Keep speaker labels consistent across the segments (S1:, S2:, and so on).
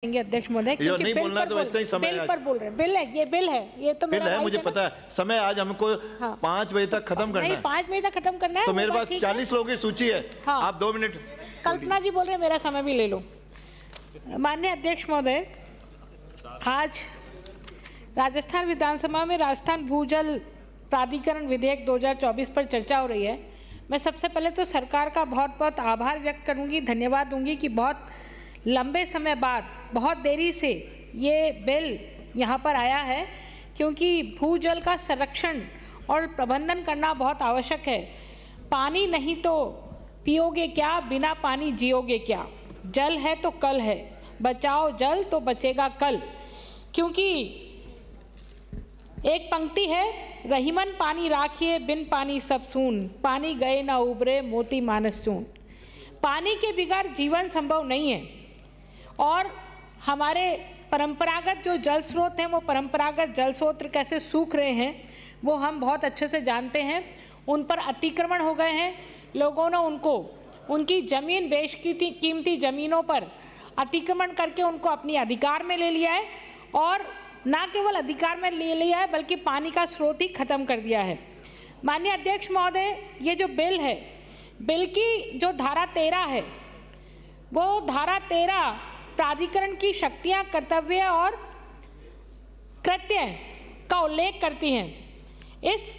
S1: अध्यक्ष महोदय,
S2: क्योंकि नहीं बोलना तो इतना ही समय
S1: बिल पर बोल रहे हैं। बिल है, ये बिल है, ये तो
S2: बिल है, मुझे पता है। समय आज हमको 5 बजे तक खत्म करना है।
S1: 5 बजे तक खत्म करना है
S2: तो मेरे पास 40 लोगों की सूची है। आप 2 मिनट।
S1: कल्पना जी बोल रहे हैं, मेरा समय भी ले लो। माननीय अध्यक्ष महोदय, आज राजस्थान विधानसभा में राजस्थान भूजल प्राधिकरण विधेयक 2024 पर चर्चा हो रही है। मैं सबसे पहले तो सरकार का बहुत बहुत आभार व्यक्त करूंगी, धन्यवाद दूंगी कि बहुत लंबे समय बाद, बहुत देरी से ये बिल यहाँ पर आया है, क्योंकि भूजल का संरक्षण और प्रबंधन करना बहुत आवश्यक है। पानी नहीं तो पियोगे क्या, बिना पानी जियोगे क्या। जल है तो कल है, बचाओ जल तो बचेगा कल। क्योंकि एक पंक्ति है, रहीमन पानी राखिए बिन पानी सब सून, पानी गए ना उबरे मोती मानस चून। पानी के बिगैर जीवन संभव नहीं है। और हमारे परंपरागत जो जल स्रोत हैं, वो परंपरागत जल स्रोत कैसे सूख रहे हैं वो हम बहुत अच्छे से जानते हैं। उन पर अतिक्रमण हो गए हैं, लोगों ने उनको उनकी ज़मीन कीमती ज़मीनों पर अतिक्रमण करके उनको अपनी अधिकार में ले लिया है, और ना केवल अधिकार में ले लिया है बल्कि पानी का स्रोत ही खत्म कर दिया है। माननीय अध्यक्ष महोदय, ये जो बिल है, बिल की जो धारा 13 है, वो धारा 13 प्राधिकरण की शक्तियां, कर्तव्य और कृत्य का उल्लेख करती हैं। इस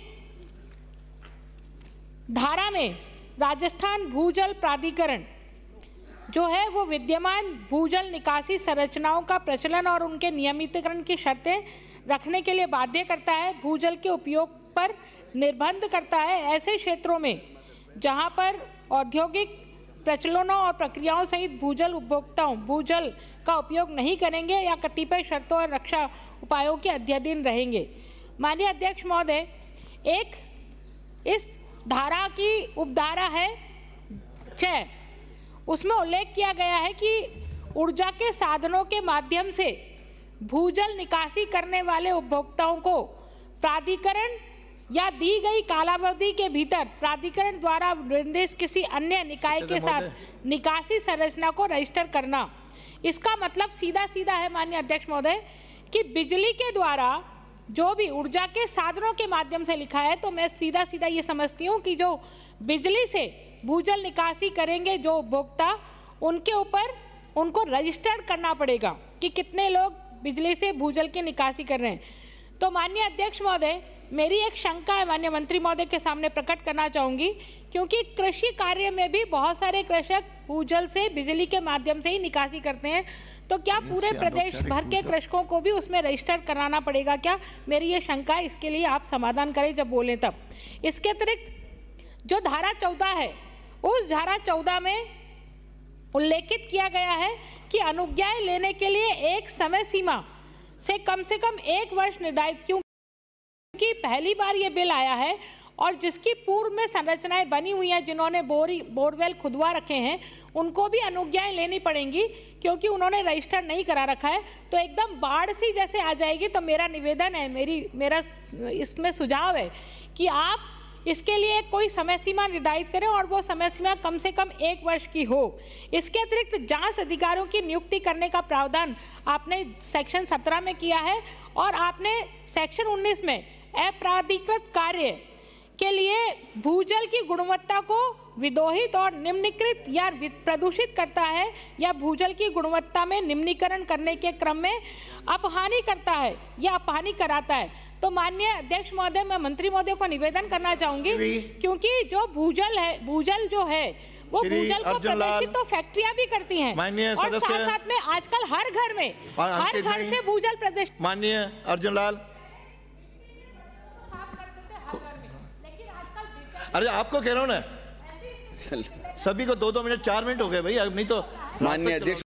S1: धारा में राजस्थान भूजल प्राधिकरण जो है वो विद्यमान भूजल निकासी संरचनाओं का प्रचलन और उनके नियमितीकरण की शर्तें रखने के लिए बाध्य करता है। भूजल के उपयोग पर निर्बंध करता है ऐसे क्षेत्रों में जहां पर औद्योगिक प्रचलनों और प्रक्रियाओं सहित भूजल उपभोक्ताओं भूजल का उपयोग नहीं करेंगे या कतिपय शर्तों और रक्षा उपायों के अध्ययन रहेंगे। माननीय अध्यक्ष महोदय, एक इस धारा की उपधारा है 6, उसमें उल्लेख किया गया है कि ऊर्जा के साधनों के माध्यम से भूजल निकासी करने वाले उपभोक्ताओं को प्राधिकरण या दी गई कालावधि के भीतर प्राधिकरण द्वारा निर्देशित किसी अन्य निकाय के साथ निकासी संरचना को रजिस्टर करना। इसका मतलब सीधा सीधा है माननीय अध्यक्ष महोदय कि बिजली के द्वारा जो भी ऊर्जा के साधनों के माध्यम से लिखा है, तो मैं सीधा सीधा ये समझती हूँ कि जो बिजली से भूजल निकासी करेंगे जो उपभोक्ता, उनके ऊपर उनको रजिस्टर्ड करना पड़ेगा कि कितने लोग बिजली से भूजल की निकासी कर रहे हैं। तो माननीय अध्यक्ष महोदय, मेरी एक शंका है, माननीय मंत्री महोदय के सामने प्रकट करना चाहूँगी, क्योंकि कृषि कार्य में भी बहुत सारे कृषक भूजल से बिजली के माध्यम से ही निकासी करते हैं। तो क्या पूरे प्रदेश भर के कृषकों को भी उसमें रजिस्टर कराना पड़ेगा क्या? मेरी ये शंका है, इसके लिए आप समाधान करें जब बोलें तब। इसके अतिरिक्त जो धारा 14 है, उस धारा 14 में उल्लेखित किया गया है कि अनुज्ञाएं लेने के लिए एक समय सीमा से कम 1 वर्ष निर्धारित, क्योंकि पहली बार ये बिल आया है और जिसकी पूर्व में संरचनाएं बनी हुई हैं, जिन्होंने बोरवेल खुदवा रखे हैं, उनको भी अनुज्ञाएं लेनी पड़ेंगी क्योंकि उन्होंने रजिस्टर नहीं करा रखा है। तो एकदम बाढ़ सी जैसे आ जाएगी। तो मेरा निवेदन है, मेरा इसमें सुझाव है कि आप इसके लिए कोई समय सीमा निर्धारित करें और वो समय सीमा कम से कम 1 वर्ष की हो। इसके अतिरिक्त जांच अधिकारियों की नियुक्ति करने का प्रावधान आपने सेक्शन 17 में किया है, और आपने सेक्शन 19 में अप्राधिकृत कार्य के लिए भूजल की गुणवत्ता को विदोहित और निम्नीकृत या प्रदूषित करता है या भूजल की गुणवत्ता में निम्नीकरण करने के क्रम में अपहानि करता है या अपहानि कराता है। तो माननीय अध्यक्ष महोदय, मैं मंत्री महोदय को निवेदन करना चाहूंगी, क्योंकि जो भूजल जो है वो भूजल को प्रदूषित तो फैक्ट्रियां भी करती हैं, और साथ साथ में आजकल हर घर में हर घर से भूजल प्रदूषित।
S2: माननीय अर्जुन लाल, अरे आपको कह रहा हूँ ना, सभी को 2-2 मिनट 4 मिनट हो गए भाई, अब नहीं तो।
S3: माननीय अध्यक्ष